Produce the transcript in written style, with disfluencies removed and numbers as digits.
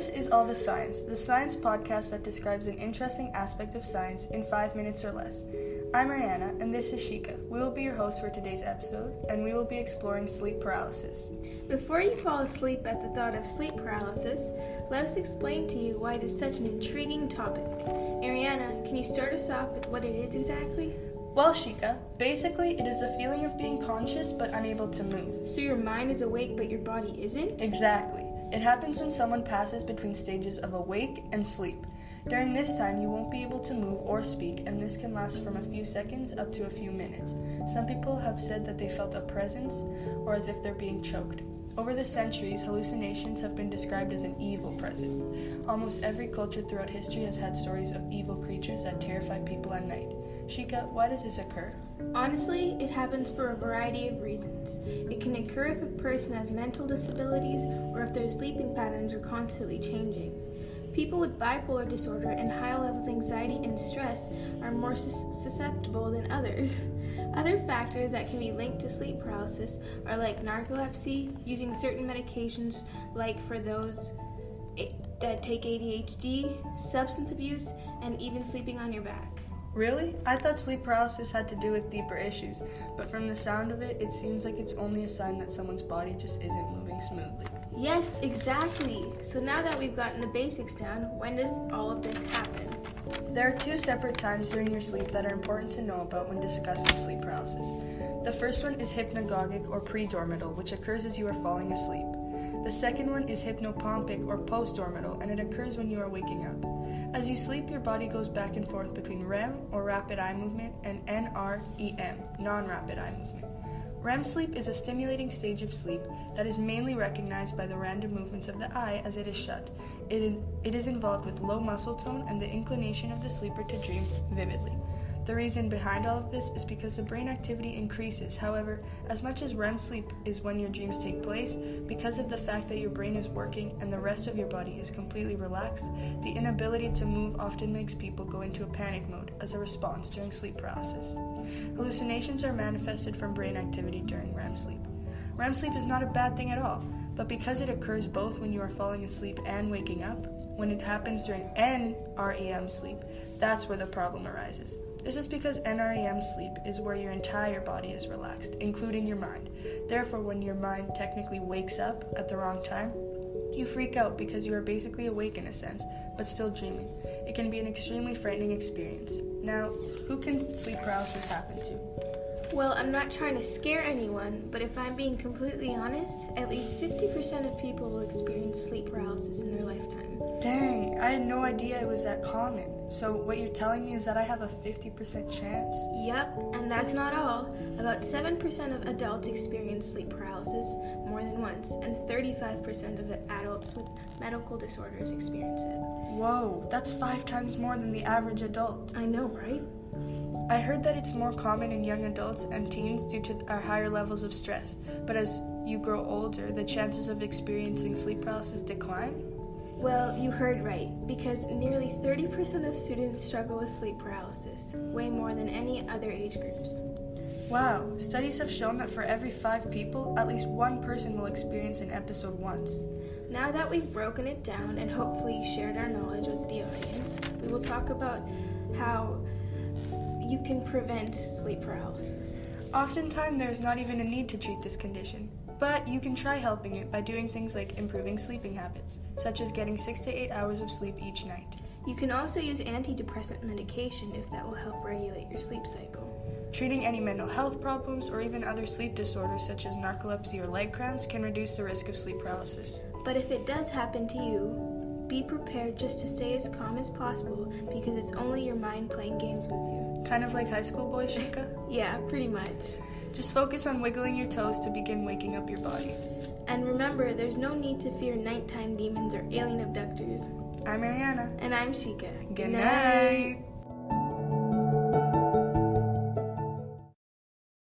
This is All the science podcast that describes an interesting aspect of science in 5 minutes or less. I'm Ariana, and this is Shikha. We will be your host for today's episode, and we will be exploring sleep paralysis. Before you fall asleep at the thought of sleep paralysis, let us explain to you why it is such an intriguing topic. Ariana, can you start us off with what it is exactly? Well, Shikha, basically it is the feeling of being conscious but unable to move. So your mind is awake but your body isn't? Exactly. It happens when someone passes between stages of awake and sleep. During this time, you won't be able to move or speak, and this can last from a few seconds up to a few minutes. Some people have said that they felt a presence or as if they're being choked. Over the centuries, hallucinations have been described as an evil presence. Almost every culture throughout history has had stories of evil creatures that terrify people at night. Shikha, why does this occur? Honestly, it happens for a variety of reasons. It can occur if a person has mental disabilities or if their sleeping patterns are constantly changing. People with bipolar disorder and high levels of anxiety and stress are more susceptible than others. Other factors that can be linked to sleep paralysis are like narcolepsy, using certain medications like for those that take ADHD, substance abuse, and even sleeping on your back. Really? I thought sleep paralysis had to do with deeper issues, but from the sound of it, it seems like it's only a sign that someone's body just isn't moving smoothly. Yes, exactly. So now that we've gotten the basics down, when does all of this happen? There are 2 separate times during your sleep that are important to know about when discussing sleep paralysis. The first one is hypnagogic or pre-dormital, which occurs as you are falling asleep. The second one is hypnopompic or post-dormital, and it occurs when you are waking up. As you sleep, your body goes back and forth between REM, or rapid eye movement, and NREM, non-rapid eye movement. REM sleep is a stimulating stage of sleep that is mainly recognized by the random movements of the eye as it is shut. It is involved with low muscle tone and the inclination of the sleeper to dream vividly. The reason behind all of this is because the brain activity increases. However, as much as REM sleep is when your dreams take place, because of the fact that your brain is working and the rest of your body is completely relaxed, the inability to move often makes people go into a panic mode as a response during sleep paralysis. Hallucinations are manifested from brain activity during REM sleep. REM sleep is not a bad thing at all, but because it occurs both when you are falling asleep and waking up, when it happens during NREM sleep, that's where the problem arises. This is because NREM sleep is where your entire body is relaxed, including your mind. Therefore, when your mind technically wakes up at the wrong time, you freak out because you are basically awake in a sense, but still dreaming. It can be an extremely frightening experience. Now, who can sleep paralysis happen to? Well, I'm not trying to scare anyone, but if I'm being completely honest, at least 50% of people will experience sleep paralysis in their lifetime. Dang, I had no idea it was that common. So what you're telling me is that I have a 50% chance? Yep, and that's not all. About 7% of adults experience sleep paralysis more than once, and 35% of the adults with medical disorders experience it. Whoa, that's 5 times more than the average adult. I know, right? I heard that it's more common in young adults and teens due to our higher levels of stress, but as you grow older, the chances of experiencing sleep paralysis decline? Well, you heard right, because nearly 30% of students struggle with sleep paralysis, way more than any other age groups. Wow, studies have shown that for every 5 people, at least 1 person will experience an episode once. Now that we've broken it down and hopefully shared our knowledge with the audience, we will talk about how you can prevent sleep paralysis. Oftentimes, there is not even a need to treat this condition, but you can try helping it by doing things like improving sleeping habits, such as getting 6 to 8 hours of sleep each night. You can also use antidepressant medication if that will help regulate your sleep cycle. Treating any mental health problems or even other sleep disorders such as narcolepsy or leg cramps can reduce the risk of sleep paralysis. But if it does happen to you, be prepared just to stay as calm as possible because it's only your mind playing games with you. Kind of like high school boy, Shikha? Yeah, pretty much. Just focus on wiggling your toes to begin waking up your body. And remember, there's no need to fear nighttime demons or alien abductors. I'm Ariana. And I'm Shikha. Good night.